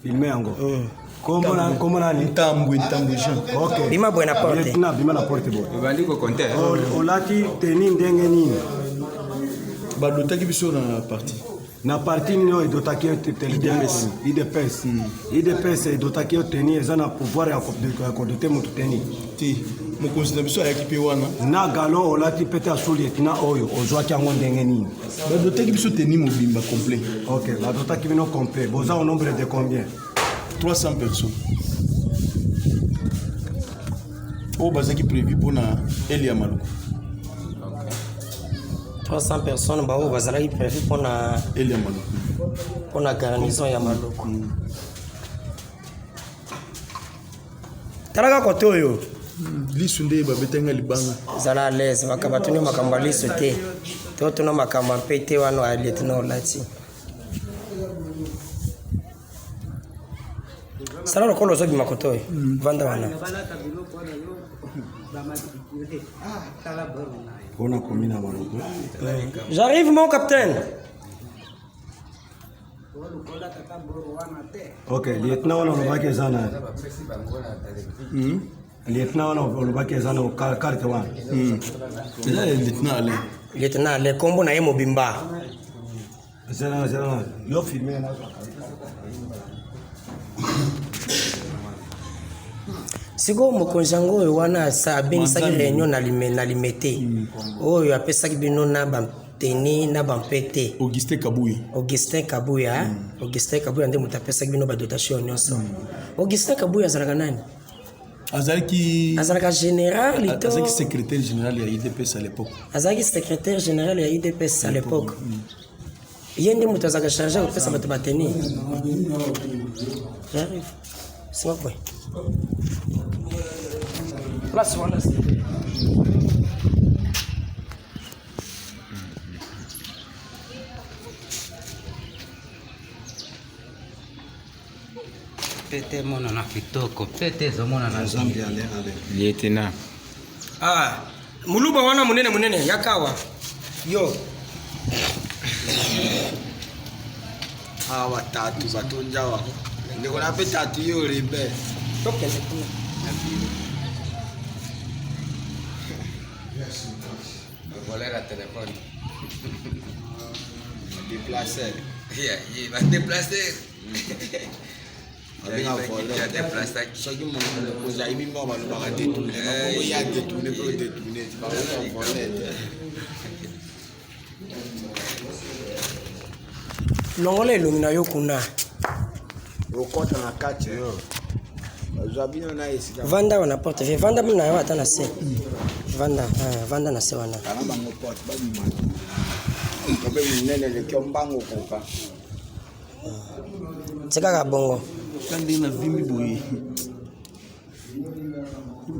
filmer yango. Comment nani? Ntambu Jean. OK. Bima boy na porte. Bima na porte bo. Bali ko compter. Olati teni ndenge nini? Badotaki biso na partie. Na partie nino edotaki IDPS. IDPS edotaki teni eza na pouvoir ya kodoter mutu teni. Ti. Mokonzi na biso ayaki pe wana. Na galon olati pete asuli etina oyo ozwaki yango ndenge nini? Badotaki biso teni mobimba complet. OK, badotaki bino complet. Boza au nombre de combien? 300 personnes. Oh, bazaki prévu pour na Elia Maluku. 300 personnes ba o bazalaki prévu pour na Elia Maluku. Pour la garnison ya Maluku. Talaka kotoyo. Lisunde babetenga libanga. Zala les bakabatuni makamba lisote. Toto na makamba pete wano a lieutenant Lati. Sala lokolo zo bimakotoyo. Vanda wana. J'arrive mon capitaine. OK, lieutenant on va que zana. Lieutenant on va que zana carte wana. Lieutenant le kombo na yemo bimba. Zana yo filmer na. Siko mokonzi yango wana sa abengisaki réunion na limete oyo apesaki bino na banteni na bampete Augustin Kabuya nde moto apesaki bino badotation nyonso. Augustin Kabuya azalaka nani? Azalaka général to azalaki secrétaire général ya IDPS à l'époque. Azalaki secrétaire général ya IDPS à l'époque. Ye nde moto azalaka chargé kopesa bato bateni. J'arrive. C'est pas vrai. Place voilà. Pete mona na kitoko, pete zo mona na Zambia lieutenant. Muluba wana munene yakawa. Yo. Hawa tatu batonja wako. Ndiko na pe tatu yo ribe. Toke Voler la téléphone. Déplacer. Il va déplacer. Il va déplacer. Soki mo ko za imi mo ba lo ba détourner. Ko ya détourner pour détourner. Tu vas pas voler. Longole lumina yokuna. Okota na kati yo. Azabino na esika. Vanda wana porte. Vanda mna yo ata na se. Vanda na se wana. Kana bango porte ba bi man. Ko be munene le kyombango koka. Tseka ka bongo. Kandi na vimbi boye.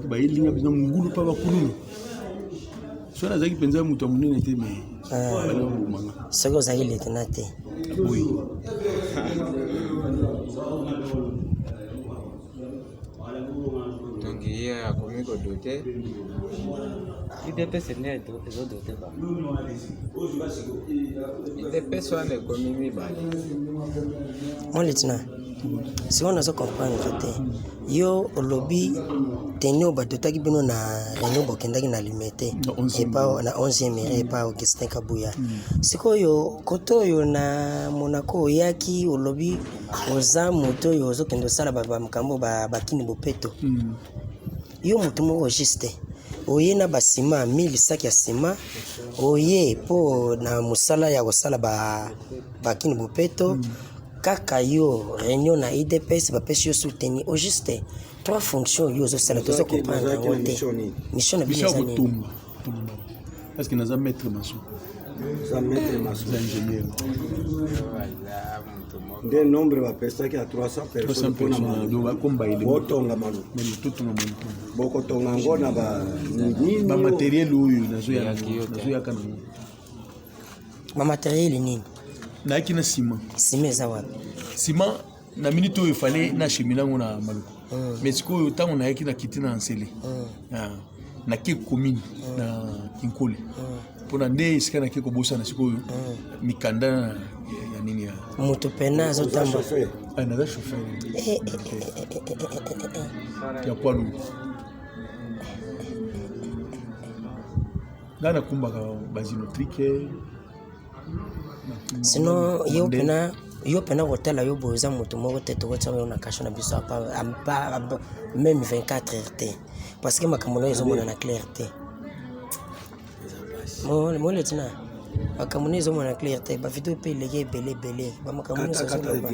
Ba ilinga bino ngulu pa bakulu. Sona zaki penza mutu munene te me. Soko za ile tenate. Oui. Donc il y a combien de dotés? IDPS n'est pas doté. IDPS soit les communes bali. Mon lieutenant. Si on a ça comprendre te. Yo lobby tenyo badotaki bino na réunion bokendaki na limité et pas na 11e et pas Augustin Kabuya. Siko yo koto yo na Monaco yaki lobby oza moto yo zo kendo sala ba makambo ba bakini bopeto. Yo moto mo juste oye na basima 1000 sacs ya sima oye po na musala ya kosala ba bakini bopeto. Kaka yo réunion na IDPS ba pesi yo soutenir au juste trois fonctions yo zo sala to zo comprendre ngote mission na bien tumba parce que naza maître maçon ingénieur de nombre ba pesa ki a 300 personnes do ba komba ile botonga malu tutunga malu boko tonga ngona ba nini ba matériel oyo nazo ya kana ma matériel nini na kina ciment za wapi ciment na minute oyo fallait na chemina ngona maluku mais siko yo tango na yaki na kiti na nsele na ke commune na Kinkole pona nde esika na ke kobosa na sikoyo mikanda ya nini ya moto pena azotamba naza chauffeur ya poids lourd nga nakumbaka basinotrike sinon yo pena kotala yo boye eza moto moko te tokotiaka yo na kasho na biso même 24 heures te parce que makambo nayo ezomona na clair te moletina makambo nayo ezomona na clair te bavideo mpe eleki ebele bamakambo nyonso ezoloba